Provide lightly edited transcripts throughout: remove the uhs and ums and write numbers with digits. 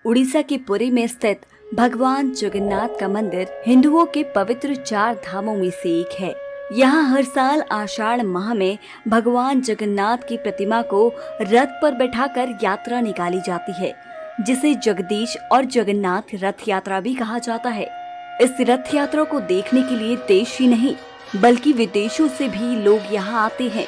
उड़ीसा के पुरी में स्थित भगवान जगन्नाथ का मंदिर हिंदुओं के पवित्र 4 धामों में से एक है। यहाँ हर साल आषाढ़ माह में भगवान जगन्नाथ की प्रतिमा को रथ पर बैठाकर यात्रा निकाली जाती है, जिसे जगदीश और जगन्नाथ रथ यात्रा भी कहा जाता है। इस रथ यात्रा को देखने के लिए देश ही नहीं बल्कि विदेशों से भी लोग यहाँ आते हैं।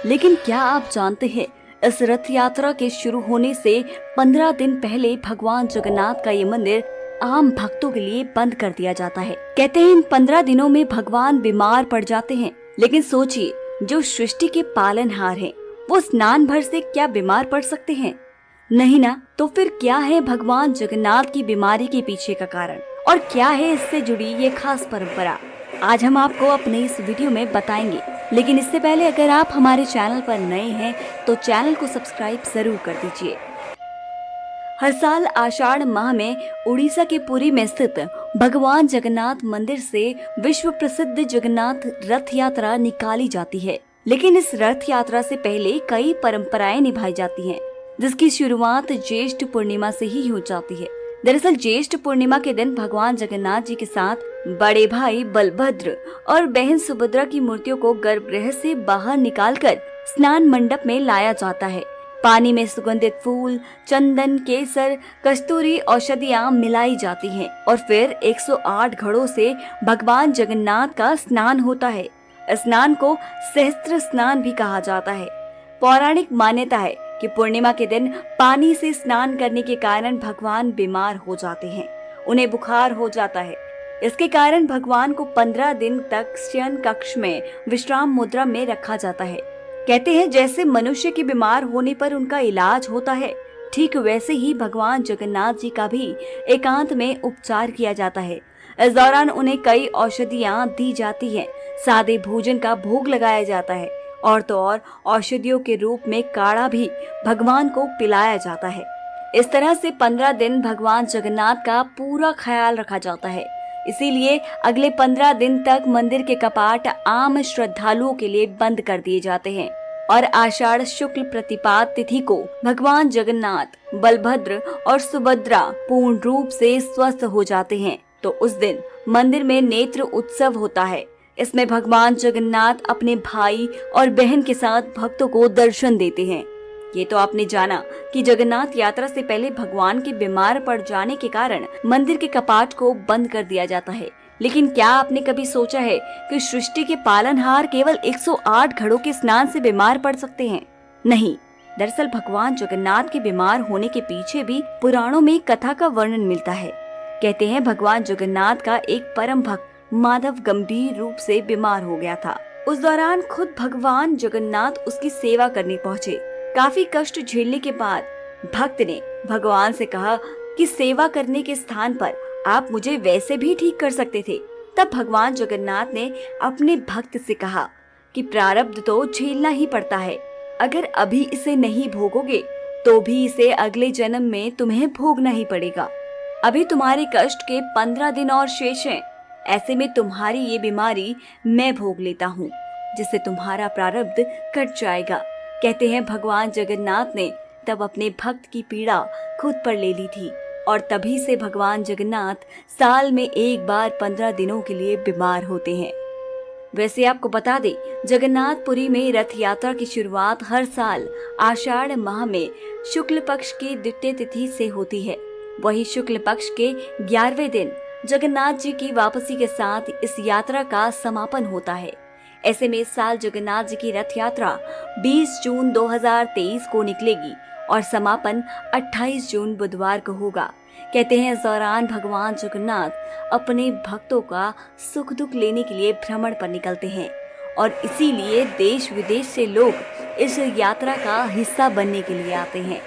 लेकिन क्या आप जानते हैं, इस रथ यात्रा के शुरू होने से 15 दिन पहले भगवान जगन्नाथ का ये मंदिर आम भक्तों के लिए बंद कर दिया जाता है। कहते हैं इन 15 दिनों में भगवान बीमार पड़ जाते हैं। लेकिन सोचिए, जो सृष्टि के पालनहार हैं, वो स्नान भर से क्या बीमार पड़ सकते हैं? नहीं ना। तो फिर क्या है भगवान जगन्नाथ की बीमारी के पीछे का कारण और क्या है इससे जुड़ी ये खास परंपरा? आज हम आपको अपने इस वीडियो में बताएंगे। लेकिन इससे पहले अगर आप हमारे चैनल पर नए हैं तो चैनल को सब्सक्राइब जरूर कर दीजिए। हर साल आषाढ़ माह में उड़ीसा के पुरी में स्थित भगवान जगन्नाथ मंदिर से विश्व प्रसिद्ध जगन्नाथ रथ यात्रा निकाली जाती है। लेकिन इस रथ यात्रा से पहले कई परंपराएं निभाई जाती हैं, जिसकी शुरुआत ज्येष्ठ पूर्णिमा से ही हो जाती है। दरअसल ज्येष्ठ पूर्णिमा के दिन भगवान जगन्नाथ जी के साथ बड़े भाई बलभद्र और बहन सुभद्रा की मूर्तियों को गर्भगृह से बाहर निकालकर स्नान मंडप में लाया जाता है। पानी में सुगंधित फूल, चंदन, केसर, कस्तूरी औषधियां मिलाई जाती हैं और फिर 108 घड़ों से भगवान जगन्नाथ का स्नान होता है। स्नान को सहस्त्र स्नान भी कहा जाता है। पौराणिक मान्यता है कि पूर्णिमा के दिन पानी से स्नान करने के कारण भगवान बीमार हो जाते हैं, उन्हें बुखार हो जाता है। इसके कारण भगवान को 15 दिन तक शयन कक्ष में विश्राम मुद्रा में रखा जाता है। कहते हैं जैसे मनुष्य के बीमार होने पर उनका इलाज होता है, ठीक वैसे ही भगवान जगन्नाथ जी का भी एकांत में उपचार किया जाता है। इस दौरान उन्हें कई औषधियां दी जाती हैं, सादे भोजन का भोग लगाया जाता है और तो और औषधियों के रूप में काढ़ा भी भगवान को पिलाया जाता है। इस तरह से 15 दिन भगवान जगन्नाथ का पूरा ख्याल रखा जाता है। इसीलिए अगले 15 दिन तक मंदिर के कपाट आम श्रद्धालुओं के लिए बंद कर दिए जाते हैं और आषाढ़ शुक्ल प्रतिपद तिथि को भगवान जगन्नाथ, बलभद्र और सुभद्रा पूर्ण रूप से स्वस्थ हो जाते हैं तो उस दिन मंदिर में नेत्र उत्सव होता है। इसमें भगवान जगन्नाथ अपने भाई और बहन के साथ भक्तों को दर्शन देते हैं। ये तो आपने जाना कि जगन्नाथ यात्रा से पहले भगवान के बीमार पड़ जाने के कारण मंदिर के कपाट को बंद कर दिया जाता है। लेकिन क्या आपने कभी सोचा है कि सृष्टि के पालनहार केवल 108 घड़ों के स्नान से बीमार पड़ सकते हैं? नहीं, दरअसल भगवान जगन्नाथ के बीमार होने के पीछे भी पुराणों में कथा का वर्णन मिलता है। कहते हैं भगवान जगन्नाथ का एक परम भक्त माधव गंभीर रूप से बीमार हो गया था। उस दौरान खुद भगवान जगन्नाथ उसकी सेवा करने पहुँचे। काफी कष्ट झेलने के बाद भक्त ने भगवान से कहा कि सेवा करने के स्थान पर आप मुझे वैसे भी ठीक कर सकते थे। तब भगवान जगन्नाथ ने अपने भक्त से कहा कि प्रारब्ध तो झेलना ही पड़ता है, अगर अभी इसे नहीं भोगोगे तो भी इसे अगले जन्म में तुम्हें भोगना ही पड़ेगा। अभी तुम्हारे कष्ट के 15 दिन और शेष हैं, ऐसे में तुम्हारी ये बीमारी मैं भोग लेता हूँ, जिससे तुम्हारा प्रारब्ध कट जाएगा। कहते हैं भगवान जगन्नाथ ने तब अपने भक्त की पीड़ा खुद पर ले ली थी और तभी से भगवान जगन्नाथ साल में एक बार 15 दिनों के लिए बीमार होते हैं। वैसे आपको बता दें, जगन्नाथपुरी में रथ यात्रा की शुरुआत हर साल आषाढ़ माह में शुक्ल पक्ष की द्वितीय तिथि से होती है। वही शुक्ल पक्ष के 11वें दिन जगन्नाथ जी की वापसी के साथ इस यात्रा का समापन होता है। ऐसे में इस साल जगन्नाथ जी की रथ यात्रा 20 जून 2023 को निकलेगी और समापन 28 जून बुधवार को होगा। कहते हैं इस दौरान भगवान जगन्नाथ अपने भक्तों का सुख दुख लेने के लिए भ्रमण पर निकलते हैं और इसीलिए देश विदेश से लोग इस यात्रा का हिस्सा बनने के लिए आते हैं।